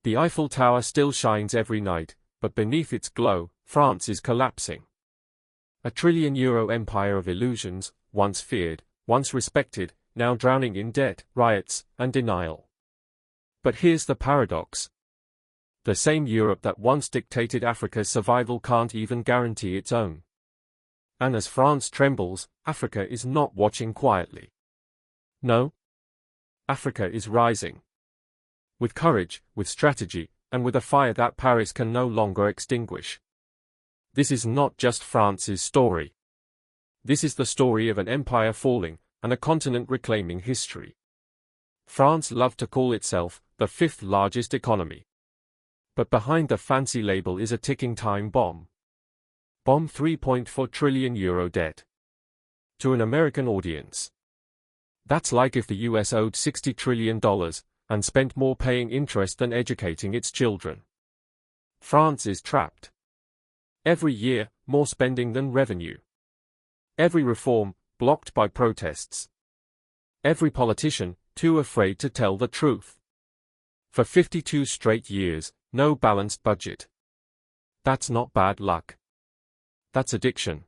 The Eiffel Tower still shines every night, but beneath its glow, France is collapsing. A trillion-euro empire of illusions, once feared, once respected, now drowning in debt, riots, and denial. But here's the paradox. The same Europe that once dictated Africa's survival can't even guarantee its own. And as France trembles, Africa is not watching quietly. No. Africa is rising. With courage, with strategy, and with a fire that Paris can no longer extinguish. This is not just France's story. This is the story of an empire falling, and a continent reclaiming history. France loved to call itself the fifth largest economy. But behind the fancy label is a ticking time bomb. Bomb 3.4 trillion euro debt. To an American audience. That's like if the US owed $60 trillion, and spent more paying interest than educating its children. France is trapped. Every year, more spending than revenue. Every reform, blocked by protests. Every politician, too afraid to tell the truth. For 52 straight years, no balanced budget. That's not bad luck. That's addiction.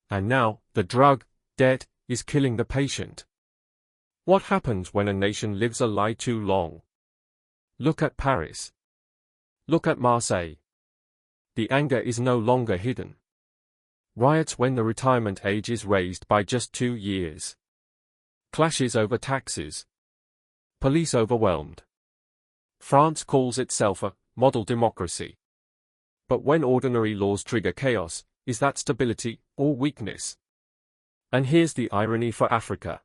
And now, the drug, debt, is killing the patient. What happens when a nation lives a lie too long? Look at Paris. Look at Marseille. The anger is no longer hidden. Riots when the retirement age is raised by just 2 years. Clashes over taxes. Police overwhelmed. France calls itself a model democracy. But when ordinary laws trigger chaos, is that stability or weakness? And here's the irony for Africa.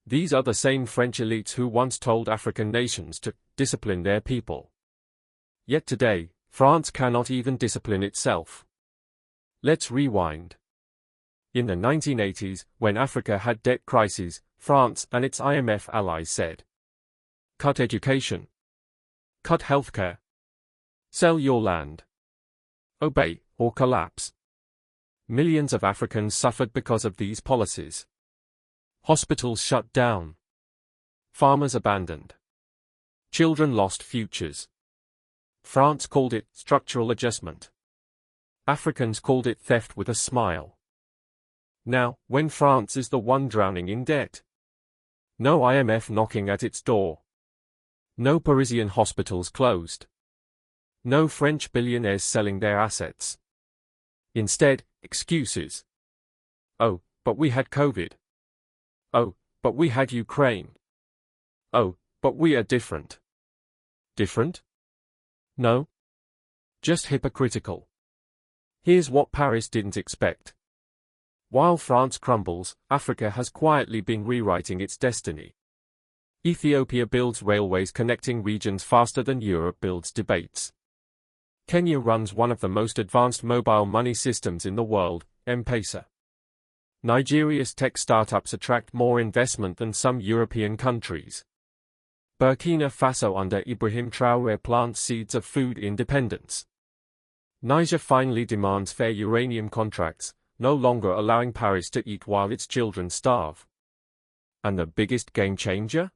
These are the same French elites who once told African nations to discipline their people. Yet today, France cannot even discipline itself. Let's rewind. In the 1980s, when Africa had debt crises, France and its IMF allies said, cut education. Cut healthcare. Sell your land. Obey, or collapse. Millions of Africans suffered because of these policies. Hospitals shut down. Farmers abandoned. Children lost futures. France called it structural adjustment. Africans called it theft with a smile. Now, when France is the one drowning in debt. No IMF knocking at its door. No Parisian hospitals closed. No French billionaires selling their assets. Instead, excuses. Oh, but we had COVID. Oh, but we had Ukraine. Oh, but we are different. Different? No. Just hypocritical. Here's what Paris didn't expect. While France crumbles, Africa has quietly been rewriting its destiny. Ethiopia builds railways connecting regions faster than Europe builds debates. Kenya runs one of the most advanced mobile money systems in the world, M-Pesa. Nigeria's tech startups attract more investment than some European countries. Burkina Faso under Ibrahim Traoré plants seeds of food independence. Niger finally demands fair uranium contracts, no longer allowing Paris to eat while its children starve. And the biggest game changer?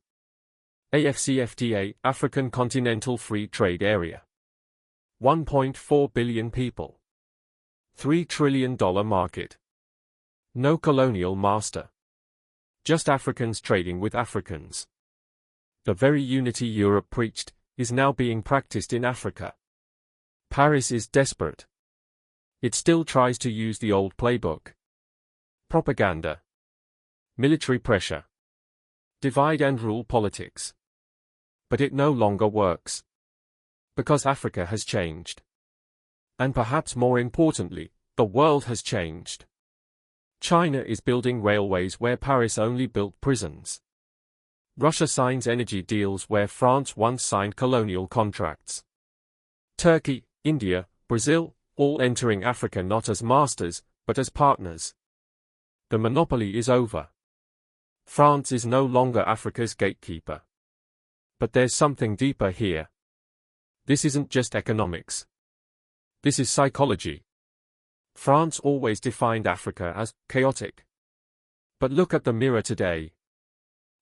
AfCFTA, African Continental Free Trade Area. 1.4 billion people. $3 trillion market. No colonial master. Just Africans trading with Africans. The very unity Europe preached is now being practiced in Africa. Paris is desperate. It still tries to use the old playbook. Propaganda. Military pressure. Divide and rule politics. But it no longer works. Because Africa has changed. And perhaps more importantly, the world has changed. China is building railways where Paris only built prisons. Russia signs energy deals where France once signed colonial contracts. Turkey, India, Brazil, all entering Africa not as masters, but as partners. The monopoly is over. France is no longer Africa's gatekeeper. But there's something deeper here. This isn't just economics. This is psychology. France always defined Africa as chaotic. But look at the mirror today.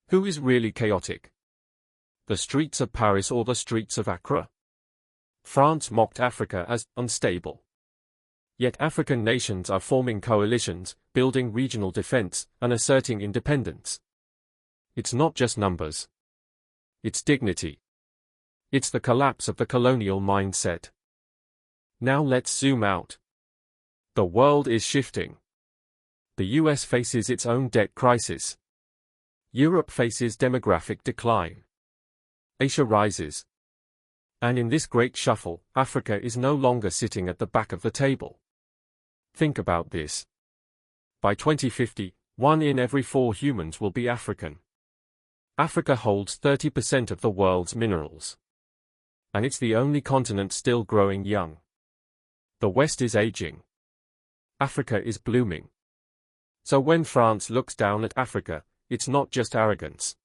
Who is really chaotic? the streets of Paris or the streets of Accra. France mocked Africa as unstable. Yet African nations are forming coalitions, building regional defense, and asserting independence. It's not just numbers. It's dignity. It's the collapse of the colonial mindset. Now let's zoom out. The world is shifting. The US faces its own debt crisis. Europe faces demographic decline. Asia rises. And in this great shuffle, Africa is no longer sitting at the back of the table. Think about this. By 2050, 1 in every 4 humans will be African. Africa holds 30% of the world's minerals. And it's the only continent still growing young. The West is aging. Africa is blooming. So when France looks down at Africa, it's not just arrogance.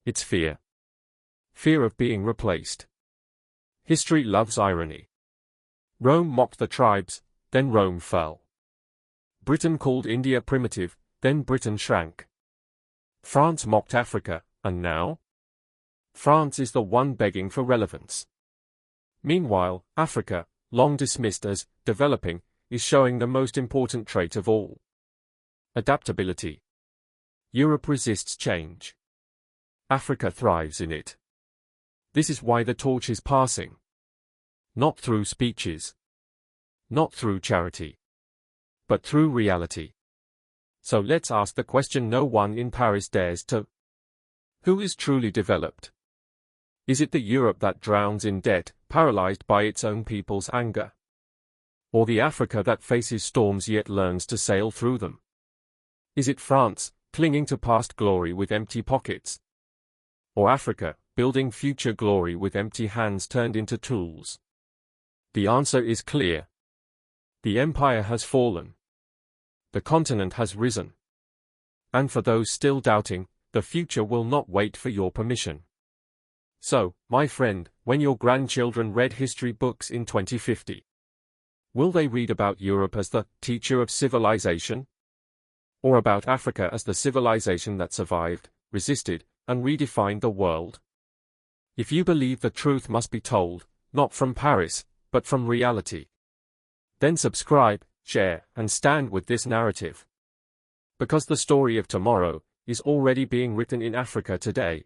It's fear. Fear of being replaced. History loves irony. Rome mocked the tribes, then Rome fell. Britain called India primitive, then Britain shrank. France mocked Africa, and now? France is the one begging for relevance. Meanwhile, Africa, long dismissed as developing, is showing the most important trait of all. Adaptability. Europe resists change. Africa thrives in it. This is why the torch is passing. Not through speeches. Not through charity. But through reality. So let's ask the question no one in Paris dares to. Who is truly developed? Is it the Europe that drowns in debt, paralyzed by its own people's anger? Or the Africa that faces storms yet learns to sail through them? Is it France, clinging to past glory with empty pockets? Or Africa, building future glory with empty hands turned into tools? The answer is clear. The empire has fallen. The continent has risen. And for those still doubting, the future will not wait for your permission. So, my friend, when your grandchildren read history books in 2050, will they read about Europe as the teacher of civilization? Or about Africa as the civilization that survived, resisted, and redefined the world? If you believe the truth must be told, not from Paris, but from reality, then subscribe, share, and stand with this narrative. Because the story of tomorrow is already being written in Africa today.